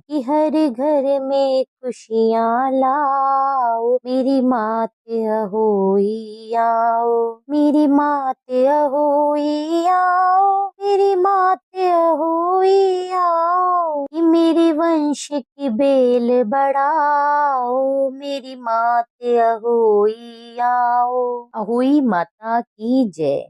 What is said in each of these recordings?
कि हर घर में खुशियाँ लाओ, मेरी मात अहोई आओ, मेरी मात अहोई आओ, मेरी मात अहोई आओ, कि मेरे वंश की बेल बढ़ाओ, मेरी मात अहोई आओ। अहोई माता की जय।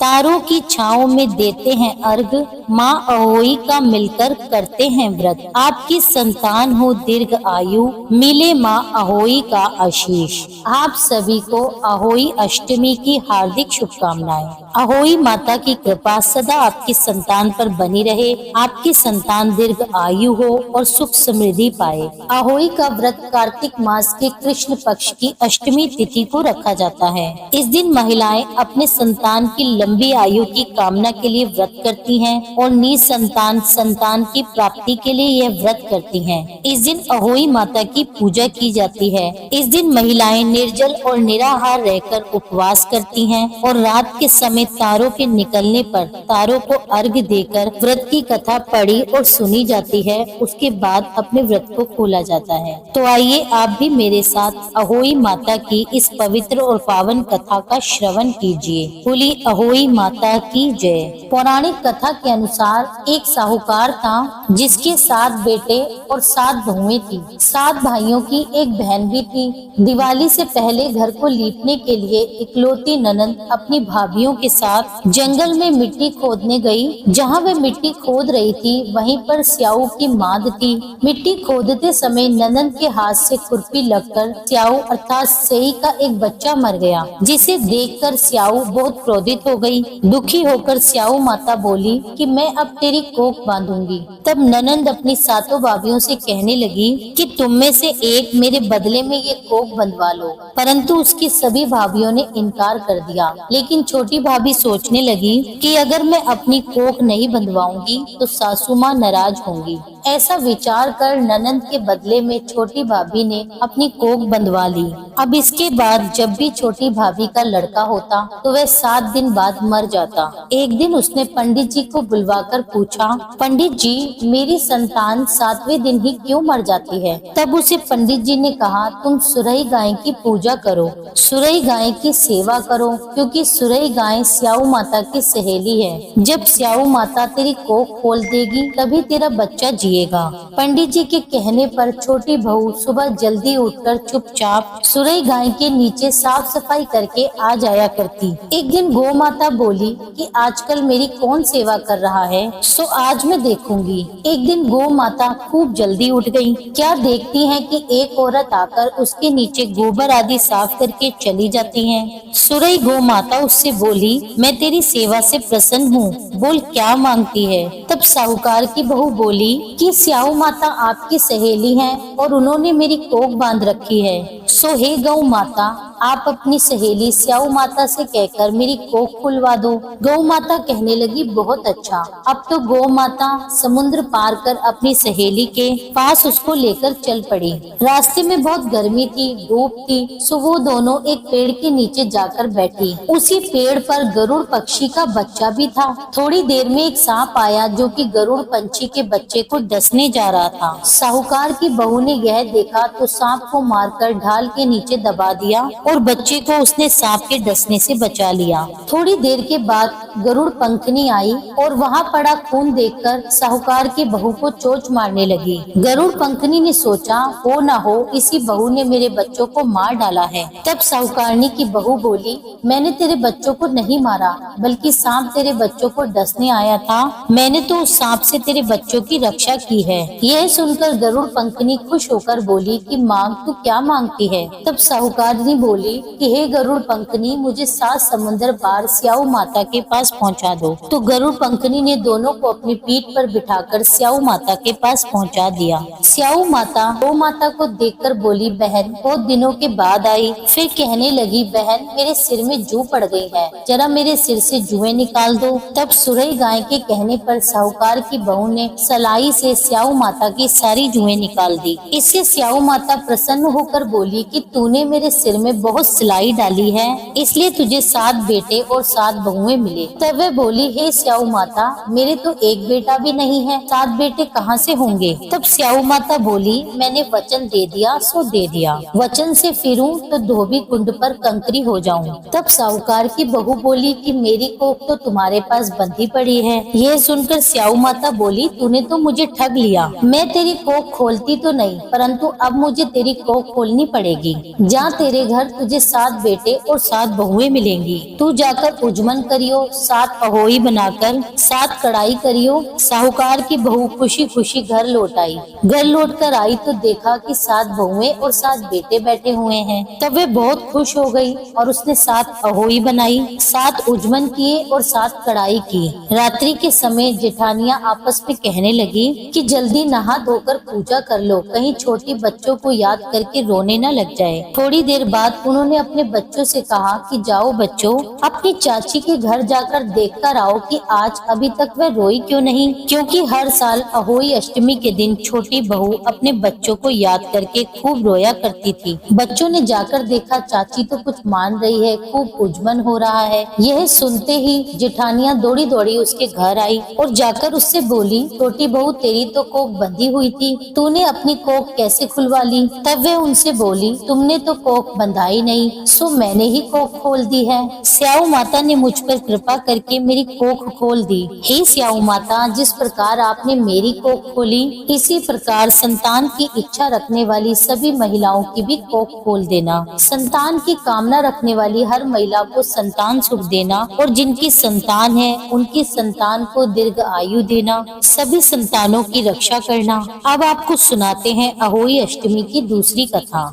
तारों की छाँव में देते हैं अर्घ, माँ अहोई का मिलकर करते हैं व्रत। आपकी संतान हो दीर्घ आयु, मिले माँ अहोई का आशीष। आप सभी को अहोई अष्टमी की हार्दिक शुभकामनाएं। अहोई माता की कृपा सदा आपकी संतान पर बनी रहे, आपकी संतान दीर्घ आयु हो और सुख समृद्धि पाए। अहोई का व्रत कार्तिक मास के कृष्ण पक्ष की अष्टमी तिथि को रखा जाता है। इस दिन महिलाएं अपने संतान की लंबी आयु की कामना के लिए व्रत करती हैं और निसंतान संतान की प्राप्ति के लिए यह व्रत करती हैं। इस दिन अहोई माता की पूजा की जाती है। इस दिन महिलाएं निर्जल और निराहार रहकर उपवास करती हैं और रात के समय तारों के निकलने पर तारों को अर्घ देकर व्रत की कथा पढ़ी और सुनी जाती है। उसके बाद अपने व्रत को खोला जाता है। तो आइए आप भी मेरे साथ अहोई माता की इस पवित्र और पावन कथा का श्रवण कीजिए। बोली अहोई माता की जय। पौराणिक कथा के अनुसार एक साहूकार था जिसके 7 बेटे और 7 बहुएं थी। 7 भाइयों की एक बहन भी थी। दिवाली से पहले घर को लीपने के लिए इकलौती ननंद अपनी भाभीयों के साथ जंगल में मिट्टी खोदने गई। जहाँ वे मिट्टी खोद रही थी वहीं पर स्याऊ की माद थी। मिट्टी खोदते समय ननंद के हाथ से खुरपी लगकर स्याऊ अर्थात सेई का एक बच्चा मर गया, जिसे देखकर स्याऊ बहुत क्रोधित हो गई। दुखी होकर स्याऊ माता बोली कि मैं अब तेरी कोख बांधूंगी। तब ननंद अपनी 7 भाभियों से कहने लगी कि तुम में से एक मेरे बदले में ये कोख बंधवा लो, परंतु उसकी सभी भाभियों ने इनकार कर दिया। लेकिन छोटी भाभी सोचने लगी कि अगर मैं अपनी कोख नहीं बंधवाऊंगी तो सासू माँ नाराज होंगी। ऐसा विचार कर ननंद के बदले में छोटी भाभी ने अपनी कोख बंधवा ली। अब इसके बाद जब भी छोटी भाभी का लड़का होता तो वह 7 दिन बाद मर जाता। एक दिन उसने पंडित जी को बुलवाकर पूछा, पंडित जी मेरी संतान 7वें दिन ही क्यों मर जाती है? तब उसे पंडित जी ने कहा, तुम सुरई गाय की पूजा करो, सुरई गाय की सेवा करो, क्योंकि सुरई गाय स्याऊ माता की सहेली है। जब स्याऊ माता तेरी कोख खोल देगी तभी तेरा बच्चा जिएगा। पंडित जी के कहने पर छोटी बहू सुबह जल्दी उठकर चुपचाप सुरई गाय के नीचे साफ सफाई करके आ जाया करती। एक दिन गौ माता बोली कि आजकल मेरी कौन सेवा कर रहा है, सो आज मैं देखूंगी। एक दिन गौ माता खूब जल्दी उठ गई। क्या देखती है कि एक औरत आकर उसके नीचे गोबर आदि साफ करके चली जाती है। सुरई गौ माता उससे बोली, मैं तेरी सेवा से प्रसन्न हूँ, बोल क्या मांगती है? तब साहूकार की बहू बोली कि स्याऊ माता आपकी सहेली हैं और उन्होंने मेरी कोख बांध रखी है। सो हे गौ माता, आप अपनी सहेली स्याऊ माता से कहकर मेरी कोख खुलवा दो। गौ माता कहने लगी, बहुत अच्छा। अब तो गौ माता समुद्र पार कर अपनी सहेली के पास उसको लेकर चल पड़ी। रास्ते में बहुत गर्मी थी, धूप थी, सो वो दोनों एक पेड़ के नीचे जाकर बैठी। उसी पेड़ पर गरुड़ पक्षी का बच्चा भी था। थोड़ी देर में एक सांप आया जो कि गरुड़ पंछी के बच्चे को डसने जा रहा था। साहूकार की बहू ने यह देखा तो सांप को मारकर ढाल के नीचे दबा दिया और बच्चे को उसने सांप के डसने से बचा लिया। थोड़ी देर के बाद गरुड़ पंखनी आई और वहाँ पड़ा खून देखकर साहूकार की बहू को चोंच मारने लगी। गरुड़ पंखनी ने सोचा, हो ना हो इसी बहू ने मेरे बच्चों को मार डाला है। तब साहूकारनी की बहू बोली, मैंने तेरे बच्चों को नहीं मारा, बल्कि सांप तेरे बच्चों को डसने आया था। मैंने तो उस सांप से तेरे बच्चों की रक्षा की है। यह सुनकर गरुड़ पंखनी खुश होकर बोली कि मांग, तू क्या मांगती है? तब साहूकारनी बोली कि हे गरुड़ पंखनी, मुझे 7 समुद्र पार स्याऊ माता के पास पहुंचा दो। तो गरुड़ पंखनी ने दोनों को अपनी पीठ पर बिठाकर स्याऊ माता के पास पहुंचा दिया। स्याऊ माता गौ माता को देखकर बोली, बहन बहुत दिनों के बाद आई। फिर कहने लगी, बहन मेरे सिर में जू पड़ गई है, जरा मेरे सिर से जुएं निकाल दो। तब सुरई गाय के कहने पर साहूकार की बहू ने सलाई से स्याऊ माता की सारी जुएं निकाल दी। इससे स्याऊ माता प्रसन्न होकर बोली कि तूने मेरे सिर में बहुत सिलाई डाली है, इसलिए तुझे 7 बेटे और 7 बहुएं मिले। तब वह बोली, हे स्याऊ माता, मेरे तो एक बेटा भी नहीं है, 7 बेटे कहाँ से होंगे। तब स्याऊ माता बोली, मैंने वचन दे दिया सो दे दिया, वचन से फिरूं तो धोबी कुंड पर कंकरी हो जाऊं। तब साहूकार की बहू बोली कि मेरी कोख तो तुम्हारे पास बंधी पड़ी है। यह सुनकर स्याऊ माता बोली, तूने तो मुझे ठग लिया, मैं तेरी कोख खोलती तो नहीं, परंतु अब मुझे तेरी कोख खोलनी पड़ेगी। जा, तेरे घर तुझे 7 बेटे और 7 बहुएं मिलेंगी। तू जाकर उजमन करियो, 7 अहोई बनाकर 7 कढ़ाई करियो। साहूकार की बहू खुशी खुशी घर लौट आई। घर लौट कर आई तो देखा कि 7 बहुएं और 7 बेटे बैठे हुए हैं। तब वे बहुत खुश हो गई और उसने 7 अहोई बनाई, 7 उजमन किए और 7 कढ़ाई की। रात्रि के समय जेठानियां आपस में कहने लगी कि जल्दी नहा धोकर पूजा कर लो, कहीं छोटी बच्चों को याद करके रोने न लग जाए। थोड़ी देर बाद उन्होंने अपने बच्चों से कहा कि जाओ बच्चों, अपनी चाची के घर जाकर देखकर आओ कि आज अभी तक वह रोई क्यों नहीं, क्योंकि हर साल अहोई अष्टमी के दिन छोटी बहू अपने बच्चों को याद करके खूब रोया करती थी। बच्चों ने जाकर देखा चाची तो कुछ मान रही है, खूब उजमन हो रहा है। यह सुनते ही जेठानियां दौड़ी दौड़ी उसके घर आई और जाकर उससे बोली, छोटी बहू, तेरी तो कोख बंधी हुई थी, तूने अपनी कोख कैसे खुलवा ली। तब वह उनसे बोली, तुमने तो कोख बंधाई नहीं, सो मैंने ही कोख खोल दी है। स्याऊ माता ने मुझ पर कृपा करके मेरी कोख खोल दी। हे स्याऊ माता, जिस प्रकार आपने मेरी कोख खोली, इसी प्रकार संतान की इच्छा रखने वाली सभी महिलाओं की भी कोख खोल देना। संतान की कामना रखने वाली हर महिला को संतान सुख देना और जिनकी संतान है उनकी संतान को दीर्घ आयु देना, सभी संतानों की रक्षा करना। अब आपको सुनाते हैं अहोई अष्टमी की दूसरी कथा।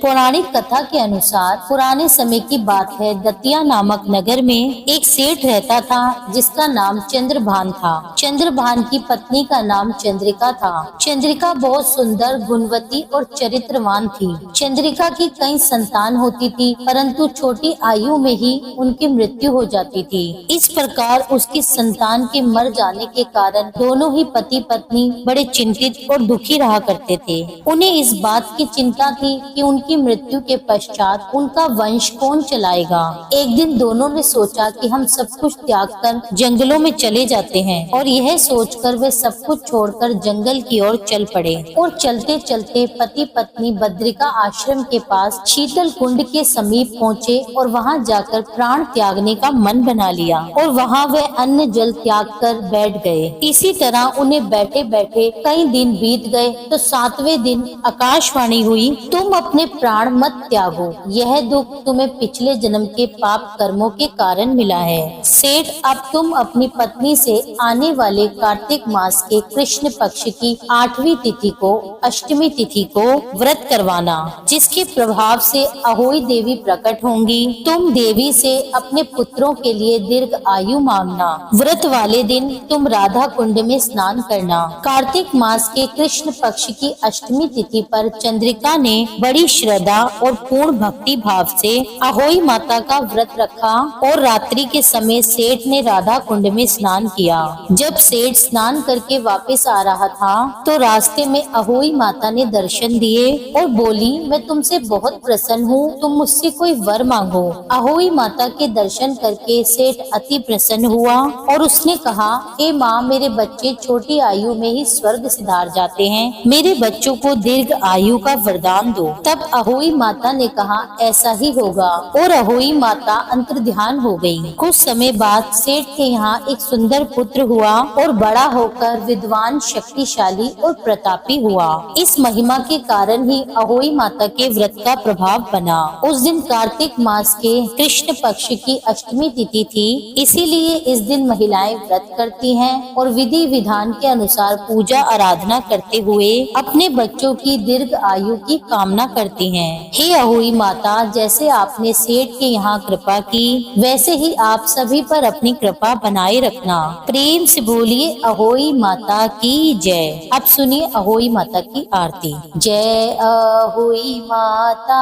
पौराणिक कथा के अनुसार पुराने समय की बात है, दतिया नामक नगर में एक सेठ रहता था जिसका नाम चंद्रभान था। चंद्रभान की पत्नी का नाम चंद्रिका था। चंद्रिका बहुत सुंदर, गुणवती और चरित्रवान थी। चंद्रिका की कई संतान होती थी, परंतु छोटी आयु में ही उनकी मृत्यु हो जाती थी। इस प्रकार उसकी संतान के मर जाने के कारण दोनों ही पति पत्नी बड़े चिंतित और दुखी रहा करते थे। उन्हें इस बात की चिंता थी कि उनकी मृत्यु के पश्चात उनका वंश कौन चलाएगा। एक दिन दोनों ने सोचा कि हम सब कुछ त्याग कर जंगलों में चले जाते हैं, और यह सोचकर वे सब कुछ छोड़कर जंगल की ओर चल पड़े। और चलते चलते पति पत्नी बद्रिका आश्रम के पास शीतल कुंड के समीप पहुँचे और वहाँ जाकर प्राण त्यागने का मन बना लिया और वहाँ वे अन्न जल त्याग कर बैठ गए। इसी तरह उन्हें बैठे बैठे कई दिन बीत गए तो 7वें दिन आकाशवाणी हुई, तुम अपने प्राण मत त्यागो, यह दुख तुम्हें पिछले जन्म के पाप कर्मों के कारण मिला है। सेठ, अब तुम अपनी पत्नी से आने वाले कार्तिक मास के कृष्ण पक्ष की 8वीं तिथि को, अष्टमी तिथि को व्रत करवाना, जिसके प्रभाव से अहोई देवी प्रकट होंगी। तुम देवी से अपने पुत्रों के लिए दीर्घ आयु मांगना। व्रत वाले दिन तुम राधा कुंड में स्नान करना। कार्तिक मास के कृष्ण पक्ष की अष्टमी तिथि पर चंद्रिका ने बड़ी श्रद्धा और पूर्ण भक्ति भाव से अहोई माता का व्रत रखा और रात्रि के समय सेठ ने राधा कुंड में स्नान किया। जब सेठ स्नान करके वापस आ रहा था तो रास्ते में अहोई माता ने दर्शन दिए और बोली, मैं तुमसे बहुत प्रसन्न हूँ, तुम मुझसे कोई वर मांगो। अहोई माता के दर्शन करके सेठ अति प्रसन्न हुआ और उसने कहा, हे माँ, मेरे बच्चे छोटी आयु में ही स्वर्ग सिधार जाते हैं, मेरे बच्चों को दीर्घ आयु का वरदान दो। तब अहोई माता ने कहा, ऐसा ही होगा, और अहोई माता अंतर्ध्यान हो गई। कुछ समय बाद सेठ के यहाँ एक सुंदर पुत्र हुआ और बड़ा होकर विद्वान, शक्तिशाली और प्रतापी हुआ। इस महिमा के कारण ही अहोई माता के व्रत का प्रभाव बना। उस दिन कार्तिक मास के कृष्ण पक्ष की अष्टमी तिथि थी, इसीलिए इस दिन महिलाएं व्रत करती हैं और विधि विधान के अनुसार पूजा आराधना करते हुए अपने बच्चों की दीर्घ आयु की कामना करती हैं। हे अहोई माता, जैसे आपने सेठ के यहाँ कृपा की, वैसे ही आप सभी पर अपनी कृपा बनाए रखना। प्रेम से बोलिए अहोई माता की जय। अब सुनिए अहोई माता की आरती। जय अहोई माता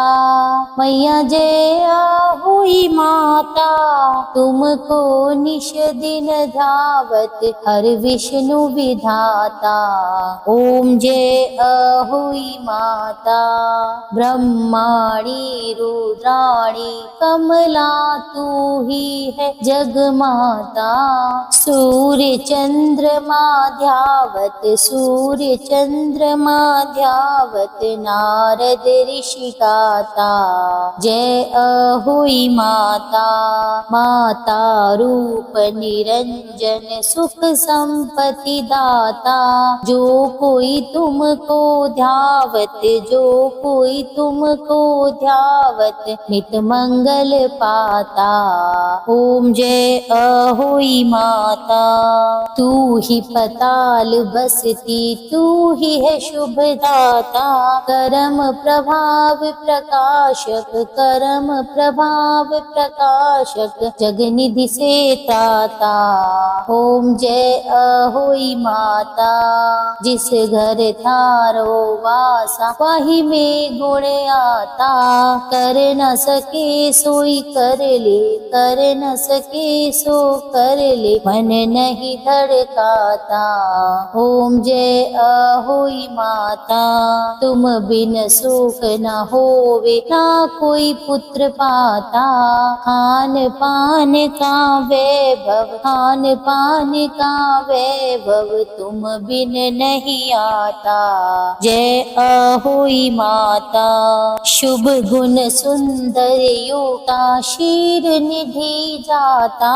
मैया, जय अहोई माता, तुमको निश दिन धावत हर विष्णु विधाता। ओम जय अहोई माता, ब्रह्मा वाणी रुद्राणी कमला तू ही है जग माता। सूर्य चंद्रमा ध्यावत सूर्य चंद्रमा ध्यावत नारद ऋषि गाता। जय अहोई माता, माता रूप निरंजन सुख संपत्ति दाता। जो कोई तुमको ध्यावत जो कोई तुमको ध्यावत नित मंगल पाता। ओम जय अहोई माता। तू ही पताल बसती तू ही है शुभ दाता। करम प्रभाव प्रकाशक करम प्रभाव प्रकाशक जगनिधि से त्राता। ओम जय अहोई माता। जिस घर थारो वासा वही में गुण आता। कर न सके सोई कर ले कर न सके सो कर ले मन नहीं धड़काता। ओम जय अहोई माता। तुम बिन सुख न होवे ना कोई पुत्र पाता। खान पान का वैभव खान पान का वैभव तुम बिन नहीं आता। जय अहोई माता। शुभ गुण सुंदर युक्ता शीर निधि जाता।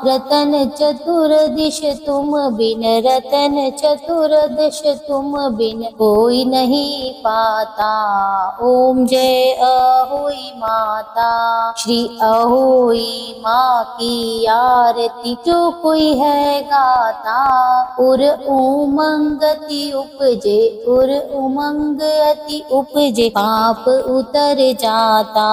रतन चतुर्दिश तुम बिन रतन चतुर्दश तुम बिन कोई नहीं पाता। ओम जय अहोई माता। श्री अहोई माँ की आरती जो कोई है गाता। उर उमंग अति उपजे उर उमंग अति उपजे पाप उतर जाता।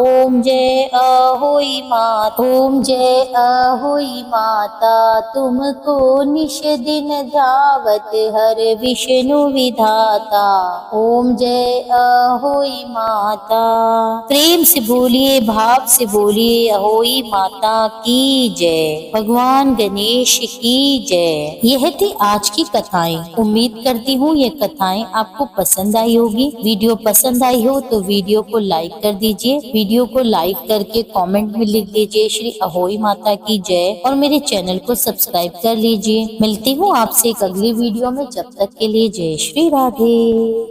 ओम जय अहोई माता। ओम जय अहोई माता। तुमको निश दिन ध्यावत हर विष्णु विधाता। ओम जय अहोई माता। प्रेम से बोलिए भाव से बोलिए अहोई माता की जय। भगवान गणेश की जय। यह थी आज की कथाएं। उम्मीद करती हूँ ये कथाएं आपको पसंद आई होगी। वीडियो पसंद आई हो तो वीडियो को लाइक कर दीजिए। वीडियो को लाइक करके कमेंट में लिख दीजिए श्री अहोई माता की जय और मेरे चैनल को सब्सक्राइब कर लीजिए। मिलती हूँ आपसे एक अगली वीडियो में। जब तक के लिए जय श्री राधे।